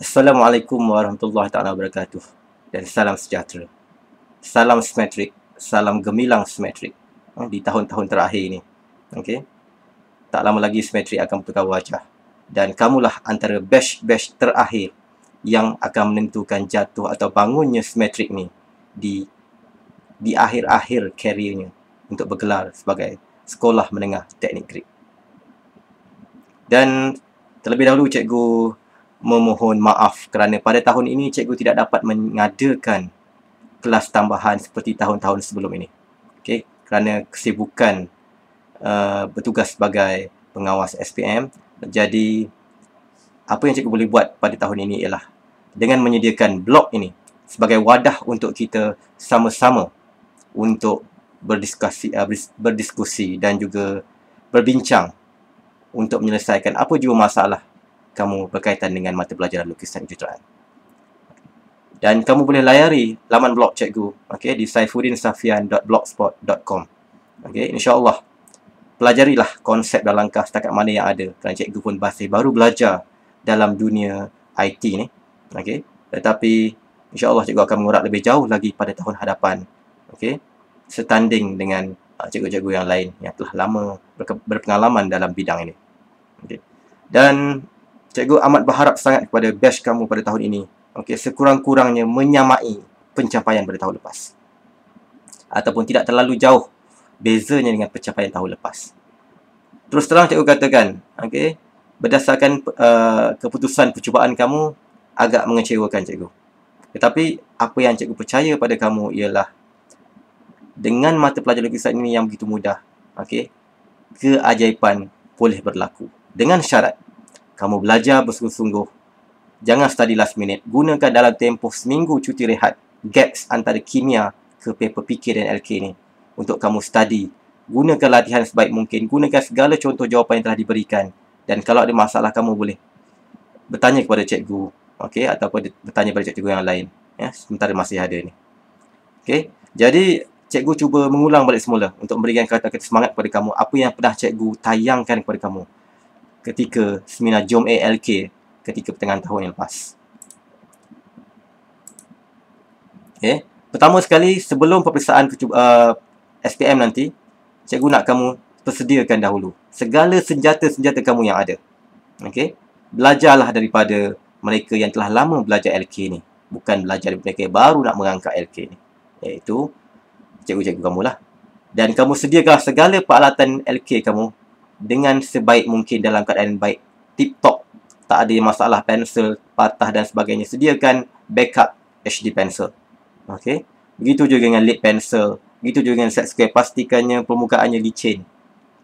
Assalamualaikum warahmatullahi taala wabarakatuh. Dan salam sejahtera. Salam simetrik, salam gemilang simetrik. Di tahun-tahun terakhir ini. Okey. Tak lama lagi simetrik akan bertukar wajah. Dan kamulah antara batch-batch terakhir yang akan menentukan jatuh atau bangunnya simetrik ni di akhir-akhir kariernya untuk bergelar sebagai sekolah menengah teknik Greek. Dan terlebih dahulu cikgu memohon maaf kerana pada tahun ini cikgu tidak dapat mengadakan kelas tambahan seperti tahun-tahun sebelum ini. Okey, kerana kesibukan bertugas sebagai pengawas SPM. Jadi apa yang cikgu boleh buat pada tahun ini ialah dengan menyediakan blog ini sebagai wadah untuk kita sama-sama untuk berdiskusi dan juga berbincang untuk menyelesaikan apa jua masalah kamu berkaitan dengan mata pelajaran lukisan kejuruteraan. Dan kamu boleh layari laman blog cikgu, okey, di saifuddinsafian.blogspot.com. Okey, insya-Allah pelajarilah konsep dan langkah setakat mana yang ada, kerana cikgu pun masih baru belajar dalam dunia IT ni. Okey, tetapi insya-Allah cikgu akan mengurat lebih jauh lagi pada tahun hadapan. Okey, setanding dengan cikgu-cikgu yang lain yang telah lama berpengalaman dalam bidang ini. Okey. Dan cikgu amat berharap sangat kepada batch kamu pada tahun ini. Okey, sekurang-kurangnya menyamai pencapaian pada tahun lepas. Ataupun tidak terlalu jauh bezanya dengan pencapaian tahun lepas. Terus terang cikgu katakan, okey, berdasarkan keputusan percubaan kamu agak mengecewakan cikgu. Tetapi apa yang cikgu percaya pada kamu ialah dengan mata pelajaran lukisan ini yang begitu mudah, okey, keajaiban boleh berlaku. Dengan syarat kamu belajar bersungguh-sungguh. Jangan study last minute. Gunakan dalam tempoh seminggu cuti rehat, gaps antara kimia ke paper PK dan LK ni untuk kamu study. Gunakan latihan sebaik mungkin. Gunakan segala contoh jawapan yang telah diberikan. Dan kalau ada masalah, kamu boleh bertanya kepada cikgu, okey, ataupun bertanya kepada cikgu yang lain, ya, sementara masih ada ni. Okey. Jadi cikgu cuba mengulang balik semula untuk memberikan kata-kata semangat kepada kamu apa yang pernah cikgu tayangkan kepada kamu ketika seminar Jom ALK ketika pertengahan tahun yang lepas. Okay. Pertama sekali, sebelum peperiksaan SPM nanti, cikgu nak kamu persediakan dahulu segala senjata-senjata kamu yang ada. Okay. Belajarlah daripada mereka yang telah lama belajar LK ni. Bukan belajar daripada mereka yang baru nak mengangkat LK ni. Iaitu cikgu-cikgu kamu lah. Dan kamu sediakan segala peralatan LK kamu dengan sebaik mungkin dalam keadaan baik, tip-top, tak ada masalah pensel patah dan sebagainya. Sediakan backup HD pencil. Okey. Begitu juga dengan lead pencil, begitu juga dengan set square, pastikannya permukaannya licin.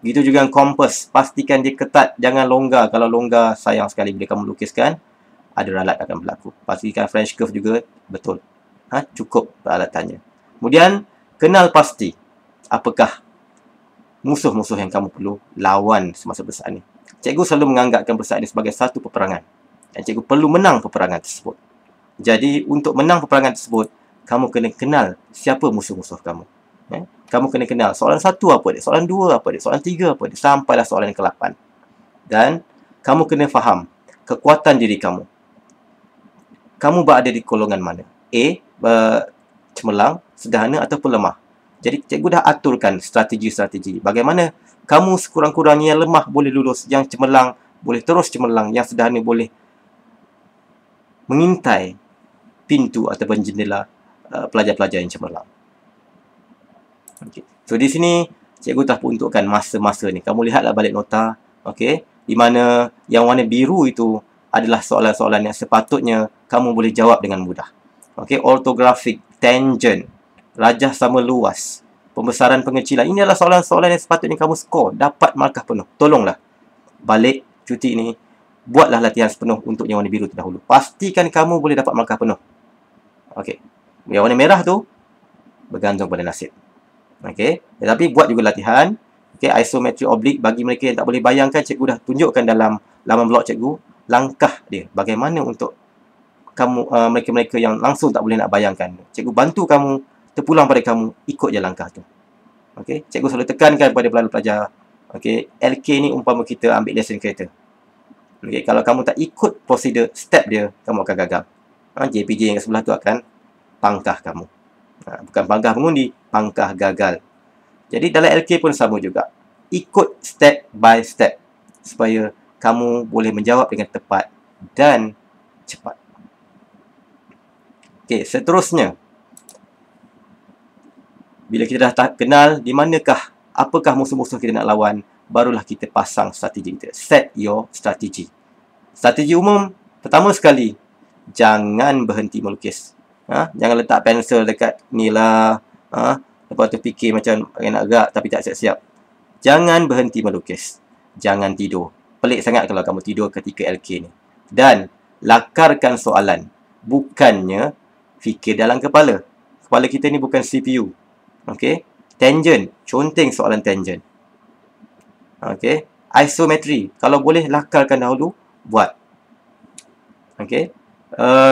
Begitu juga dengan kompas, pastikan dia ketat, jangan longgar. Kalau longgar, sayang sekali bila kamu lukiskan, ada ralat akan berlaku. Pastikan French curve juga betul. Cukup peralatannya. Kemudian kenal pasti apakah musuh-musuh yang kamu perlu lawan semasa peperiksaan ini. Cikgu selalu menganggapkan peperiksaan ini sebagai satu peperangan. Dan cikgu perlu menang peperangan tersebut. Jadi, untuk menang peperangan tersebut, kamu kena kenal siapa musuh-musuh kamu. Kamu kena kenal soalan 1 apa dia, soalan 2 apa dia, soalan 3 apa dia, sampailah soalan ke-8. Dan kamu kena faham kekuatan diri kamu. Kamu berada di golongan mana? A, cemerlang, sederhana ataupun lemah. Jadi, cikgu dah aturkan strategi-strategi. Bagaimana kamu sekurang-kurangnya yang lemah boleh lulus, yang cemerlang boleh terus cemerlang, yang sederhana boleh mengintai pintu ataupun jendela pelajar-pelajar yang cemerlang. Okay. So, di sini cikgu telah peruntukkan masa-masa ni. Kamu lihatlah balik nota, okey, di mana yang warna biru itu adalah soalan-soalan yang sepatutnya kamu boleh jawab dengan mudah. Okey, ortografik, tangent, rajah sama luas, pembesaran pengecilan. Ini adalah soalan-soalan yang sepatutnya kamu skor, dapat markah penuh. Tolonglah, balik cuti ini, buatlah latihan sepenuh untuk yang warna biru terdahulu. Pastikan kamu boleh dapat markah penuh. Okey. Yang warna merah tu, bergantung pada nasib. Okey. Tetapi buat juga latihan. Okey, isometri oblik bagi mereka yang tak boleh bayangkan, cikgu dah tunjukkan dalam laman blog cikgu, langkah dia. Bagaimana untuk kamu, mereka-mereka yang langsung tak boleh nak bayangkan. Cikgu bantu kamu, terpulang pada kamu, ikut je langkah tu. Okey, cikgu selalu tekankan kepada pelajar-pelajar, okey, LK ni umpama kita ambil lesen kereta. Okay, kalau kamu tak ikut prosedur step dia, kamu akan gagal. JPJ yang sebelah tu akan pangkah kamu. Bukan pangkah mengundi, pangkah gagal. Jadi dalam LK pun sama juga. Ikut step by step supaya kamu boleh menjawab dengan tepat dan cepat. Okey, seterusnya. Bila kita dah kenal di manakah, apakah musuh-musuh kita nak lawan, barulah kita pasang strategi kita. Set your strategy. Strategi umum, pertama sekali, jangan berhenti melukis. Jangan letak pensel dekat ni lah. Lepas tu fikir macam nak gerak tapi tak siap-siap. Jangan berhenti melukis. Jangan tidur. Pelik sangat kalau kamu tidur ketika LK ni. Dan lakarkan soalan. Bukannya fikir dalam kepala. Kepala kita ni bukan CPU. Okey? Tangent. Conteng soalan tangent. Okey? Isometri. Kalau boleh lakarkan dahulu, buat. Okey?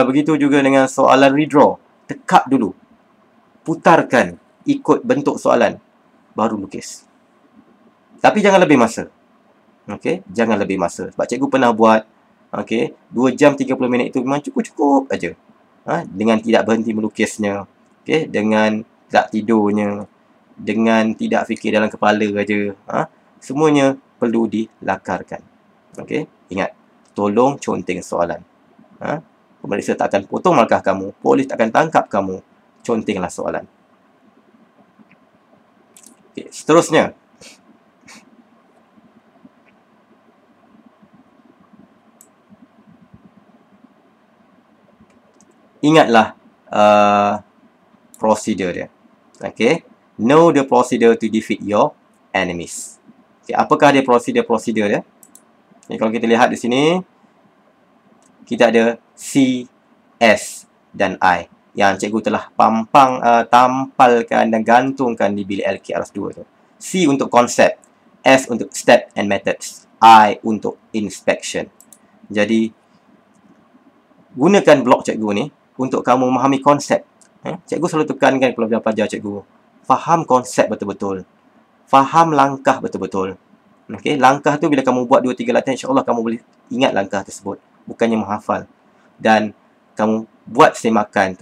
Begitu juga dengan soalan redraw. Tekak dulu. Putarkan. Ikut bentuk soalan. Baru lukis. Tapi jangan lebih masa. Okey? Jangan lebih masa. Sebab cikgu pernah buat. Okey? 2 jam 30 minit itu memang cukup-cukup aja. Dengan tidak berhenti melukisnya. Okey? Dengan tak tidurnya. Dengan tidak fikir dalam kepala aja. Semuanya perlu dilakarkan. Okey? Ingat. Tolong conteng soalan. Pemeriksa tak akan potong markah kamu. Polis tak akan tangkap kamu. Contenglah soalan. Okay, seterusnya. Ingatlah prosedur dia. Okay. Know the procedure to defeat your enemies. Okay, apakah dia prosedur dia? Okay, kalau kita lihat di sini, kita ada C, S dan I yang cikgu telah tampalkan dan gantungkan di bilik LKRS 2 tu. C untuk konsep, S untuk step and methods, I untuk inspection. Jadi, gunakan blok cikgu ni untuk kamu memahami konsep. Cikgu selalu tekankan kepada pelajar cikgu, faham konsep betul-betul. Faham langkah betul-betul. Okay? Langkah tu bila kamu buat 2-3 latihan, insyaAllah kamu boleh ingat langkah tersebut. Bukannya menghafal. Dan kamu buat semakan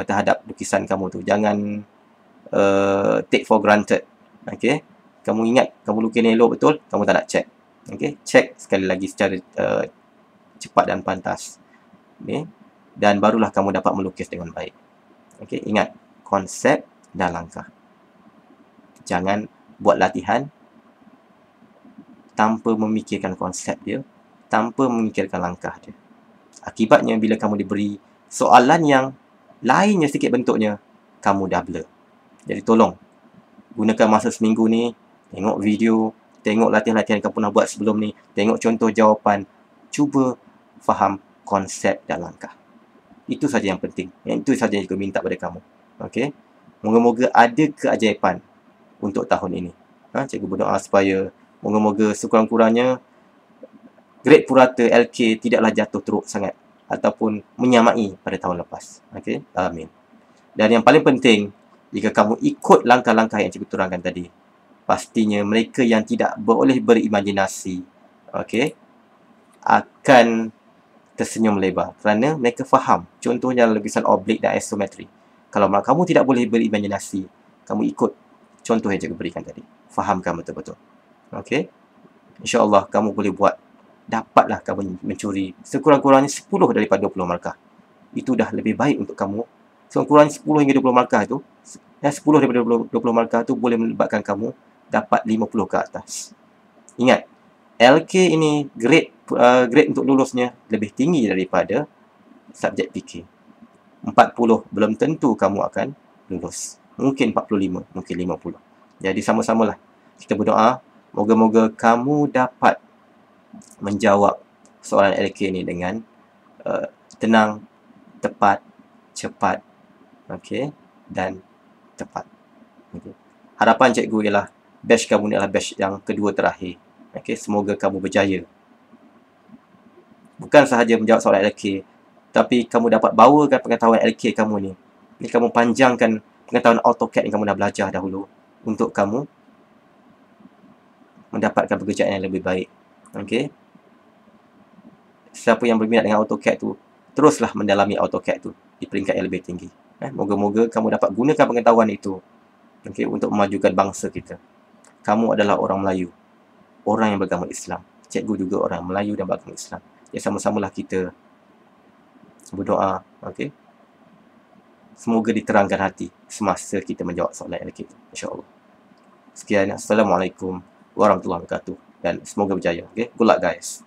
terhadap lukisan kamu tu. Jangan take for granted. Okay? Kamu ingat, kamu lukis elok betul, kamu tak nak check. Okay? Check sekali lagi secara cepat dan pantas. Okay? Dan barulah kamu dapat melukis dengan baik. Okay? Ingat, konsep dan langkah. Jangan buat latihan tanpa memikirkan konsep dia, tanpa memikirkan langkah dia. Akibatnya, bila kamu diberi soalan yang lainnya sikit bentuknya, kamu dah blur. Jadi tolong, gunakan masa seminggu ni, tengok video, tengok latihan-latihan yang kamu pernah buat sebelum ni, tengok contoh jawapan, cuba faham konsep dan langkah. Itu saja yang penting. Itu saja yang saya minta pada kamu. Okey? Moga-moga ada keajaiban untuk tahun ini. Cikgu berdoa supaya moga-moga sekurang-kurangnya grade purata LK tidaklah jatuh teruk sangat ataupun menyamai pada tahun lepas. Okey? Amin. Dan yang paling penting, jika kamu ikut langkah-langkah yang cikgu terangkan tadi, pastinya mereka yang tidak boleh berimajinasi, okey, akan tersenyum lebar kerana mereka faham. Contohnya lukisan oblik dan isometri. Kalau kamu tidak boleh berimajinasi, kamu ikut contoh yang cikgu berikan tadi. Fahamkan betul-betul. Okey? InsyaAllah kamu boleh buat. Dapatlah kamu mencuri sekurang-kurangnya 10 daripada 20 markah. Itu dah lebih baik untuk kamu. Sekurang-kurangnya 10 hingga 20 markah itu, 10 daripada 20 markah itu boleh melibatkan kamu dapat 50 ke atas. Ingat, LK ini grade untuk lulusnya lebih tinggi daripada subjek fikir. 40 belum tentu kamu akan lulus. Mungkin 45, mungkin 50. Jadi sama-samalah kita berdoa, moga-moga kamu dapat menjawab soalan LK ini dengan tenang, tepat, cepat, okey, dan tepat. Okay. Harapan cikgu ialah batch kamu ni adalah batch yang kedua terakhir. Okey, semoga kamu berjaya. Bukan sahaja menjawab soalan LK, tapi kamu dapat bawakan pengetahuan LK kamu ni. Ini kamu panjangkan pengetahuan AutoCAD yang kamu dah belajar dahulu untuk kamu mendapatkan pekerjaan yang lebih baik. Okey. siapa yang berminat dengan AutoCAD tu, teruslah mendalami AutoCAD tu di peringkat yang lebih tinggi. Moga-moga kamu dapat gunakan pengetahuan itu, okay, untuk memajukan bangsa kita. Kamu adalah orang Melayu, orang yang beragama Islam. Cikgu juga orang Melayu dan beragama Islam. Ya, sama-samalah kita berdoa, okay? Semoga diterangkan hati semasa kita menjawab soalan kita, insya-Allah. Sekian, Assalamualaikum warahmatullahi wabarakatuh, dan semoga berjaya. Okay? Good luck guys.